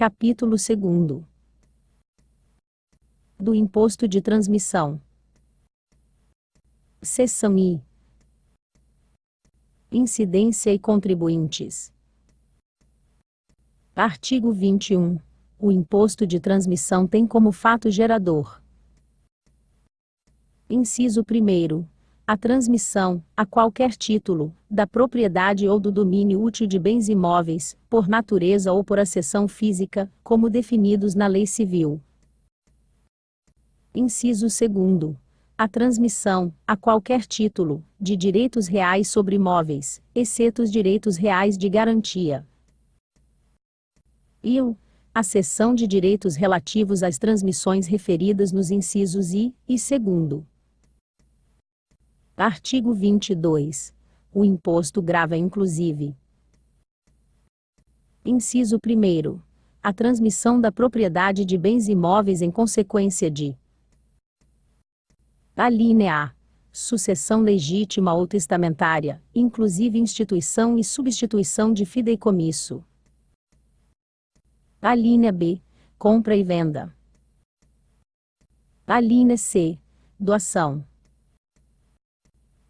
Capítulo 2º. Do imposto de transmissão. Seção I. Incidência e contribuintes. Artigo 21. O imposto de transmissão tem como fato gerador. Inciso 1º. A transmissão, a qualquer título, da propriedade ou do domínio útil de bens imóveis, por natureza ou por acessão física, como definidos na Lei Civil. Inciso 2º. A transmissão, a qualquer título, de direitos reais sobre imóveis, exceto os direitos reais de garantia. A cessão de direitos relativos às transmissões referidas nos incisos I e 2º. Artigo 22. O imposto grava inclusive. Inciso 1º. A transmissão da propriedade de bens imóveis em consequência de: alínea A. Sucessão legítima ou testamentária, inclusive instituição e substituição de fideicomisso. Alínea B. Compra e venda. Alínea C. Doação.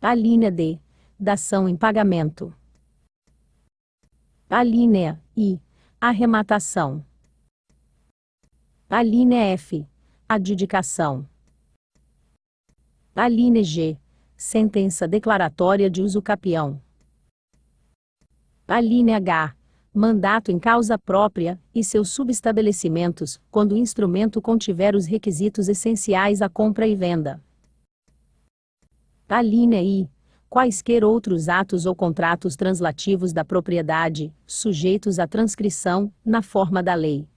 Alínea D. Dação em pagamento. Alínea I. Arrematação. Alínea F. Adjudicação. Alínea G. Sentença declaratória de uso capião. Alínea H. Mandato em causa própria, e seus subestabelecimentos, quando o instrumento contiver os requisitos essenciais à compra e venda. Alínea I. Quaisquer outros atos ou contratos translativos da propriedade, sujeitos à transcrição, na forma da lei.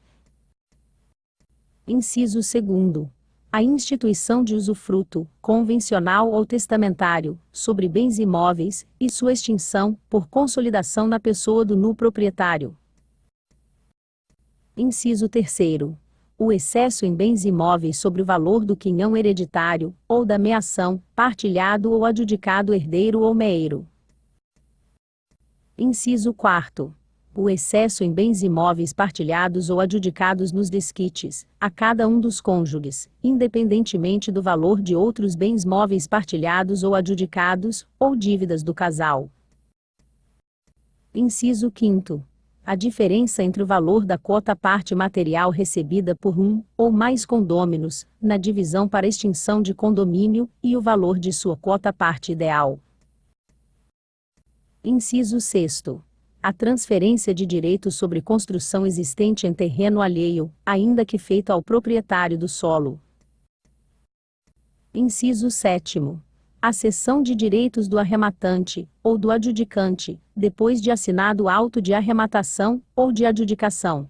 Inciso 2º. A instituição de usufruto, convencional ou testamentário, sobre bens imóveis, e sua extinção, por consolidação na pessoa do nu proprietário. Inciso 3º. O excesso em bens imóveis sobre o valor do quinhão hereditário, ou da meação, partilhado ou adjudicado herdeiro ou meeiro. Inciso 4º. O excesso em bens imóveis partilhados ou adjudicados nos desquites, a cada um dos cônjuges, independentemente do valor de outros bens móveis partilhados ou adjudicados, ou dívidas do casal. Inciso 5º. A diferença entre o valor da quota-parte material recebida por um, ou mais condôminos, na divisão para extinção de condomínio, e o valor de sua quota-parte ideal. Inciso 6º. A transferência de direito sobre construção existente em terreno alheio, ainda que feita ao proprietário do solo. Inciso 7º. A cessão de direitos do arrematante, ou do adjudicante, depois de assinado auto de arrematação, ou de adjudicação.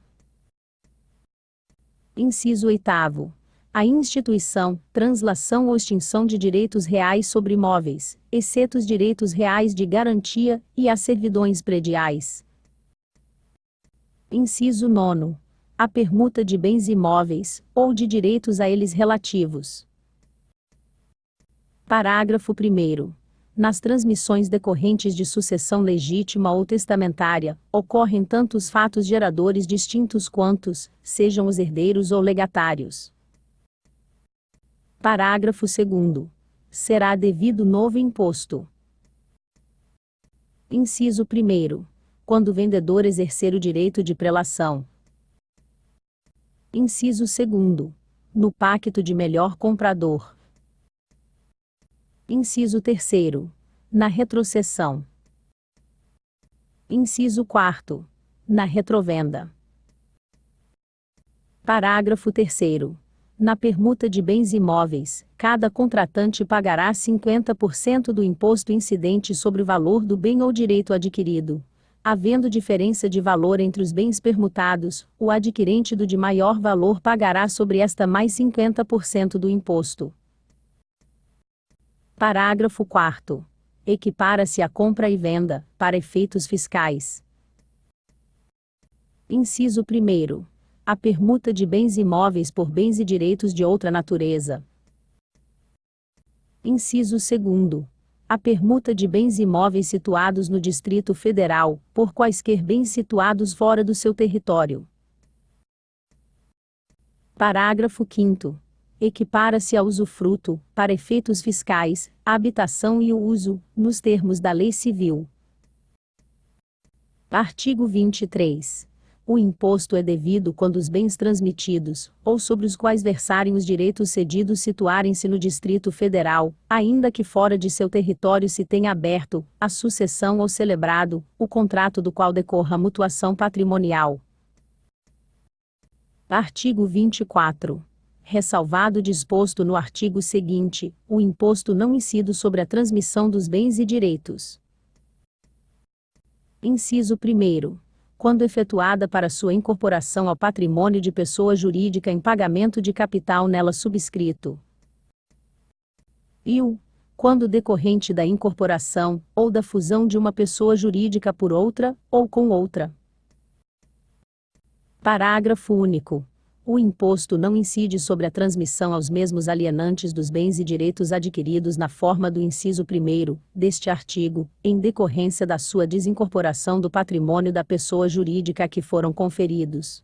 Inciso 8º. A instituição, translação ou extinção de direitos reais sobre imóveis, exceto os direitos reais de garantia, e as servidões prediais. Inciso 9º. A permuta de bens imóveis, ou de direitos a eles relativos. Parágrafo 1º. Nas transmissões decorrentes de sucessão legítima ou testamentária, ocorrem tanto os fatos geradores distintos quantos, sejam os herdeiros ou legatários. Parágrafo 2º. Será devido novo imposto. Inciso 1º. Quando o vendedor exercer o direito de prelação. Inciso 2º. No pacto de melhor comprador. Inciso 3º. Na retrocessão. Inciso 4º. Na retrovenda. Parágrafo 3º. Na permuta de bens imóveis, cada contratante pagará 50% do imposto incidente sobre o valor do bem ou direito adquirido. Havendo diferença de valor entre os bens permutados, o adquirente do de maior valor pagará sobre esta mais 50% do imposto. Parágrafo 4º. Equipara-se a compra e venda, para efeitos fiscais. Inciso 1º. A permuta de bens imóveis por bens e direitos de outra natureza. Inciso 2º. A permuta de bens imóveis situados no Distrito Federal, por quaisquer bens situados fora do seu território. Parágrafo 5º. Equipara-se a usufruto, para efeitos fiscais, a habitação e o uso, nos termos da Lei Civil. Artigo 23. O imposto é devido quando os bens transmitidos, ou sobre os quais versarem os direitos cedidos situarem-se no Distrito Federal, ainda que fora de seu território se tenha aberto, a sucessão ou celebrado, o contrato do qual decorra a mutuação patrimonial. Artigo 24. Ressalvado o disposto no artigo seguinte, o imposto não incide sobre a transmissão dos bens e direitos. Inciso 1º. Quando efetuada para sua incorporação ao patrimônio de pessoa jurídica em pagamento de capital nela subscrito. E quando decorrente da incorporação, ou da fusão de uma pessoa jurídica por outra, ou com outra. Parágrafo único. O imposto não incide sobre a transmissão aos mesmos alienantes dos bens e direitos adquiridos na forma do inciso 1º deste artigo, em decorrência da sua desincorporação do patrimônio da pessoa jurídica a que foram conferidos.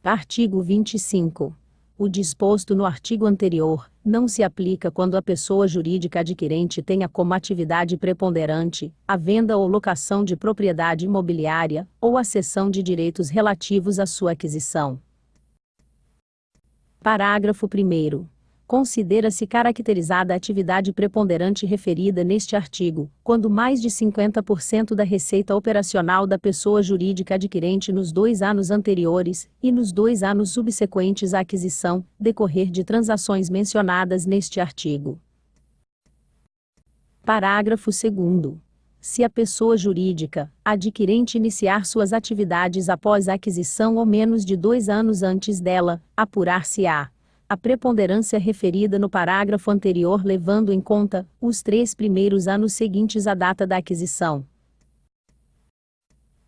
Artigo 25. O disposto no artigo anterior não se aplica quando a pessoa jurídica adquirente tenha como atividade preponderante a venda ou locação de propriedade imobiliária, ou a cessão de direitos relativos à sua aquisição. Parágrafo 1º. Considera-se caracterizada a atividade preponderante referida neste artigo, quando mais de 50% da receita operacional da pessoa jurídica adquirente nos 2 anos anteriores, e nos 2 anos subsequentes à aquisição, decorrer de transações mencionadas neste artigo. Parágrafo 2º. Se a pessoa jurídica, adquirente iniciar suas atividades após a aquisição ou menos de 2 anos antes dela, apurar-se-á a preponderância referida no parágrafo anterior levando em conta os 3 primeiros anos seguintes à data da aquisição.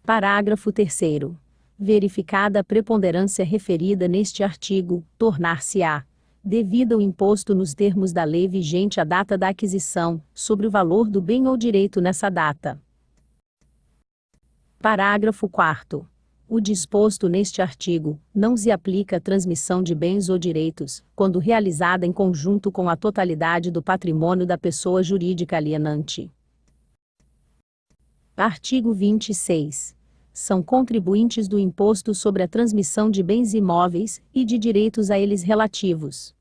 Parágrafo 3º. Verificada a preponderância referida neste artigo, tornar-se-á devido ao imposto nos termos da lei vigente à data da aquisição, sobre o valor do bem ou direito nessa data. Parágrafo 4º. O disposto neste artigo não se aplica à transmissão de bens ou direitos, quando realizada em conjunto com a totalidade do patrimônio da pessoa jurídica alienante. Artigo 26. São contribuintes do imposto sobre a transmissão de bens imóveis e de direitos a eles relativos.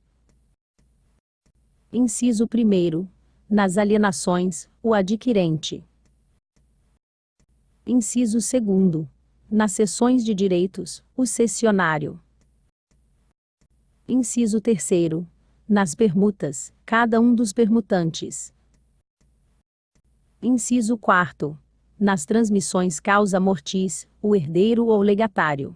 Inciso 1º. Nas alienações, o adquirente. Inciso 2º. Nas cessões de direitos, o cessionário. Inciso 3º. Nas permutas, cada um dos permutantes. Inciso 4º. Nas transmissões causa mortis, o herdeiro ou legatário.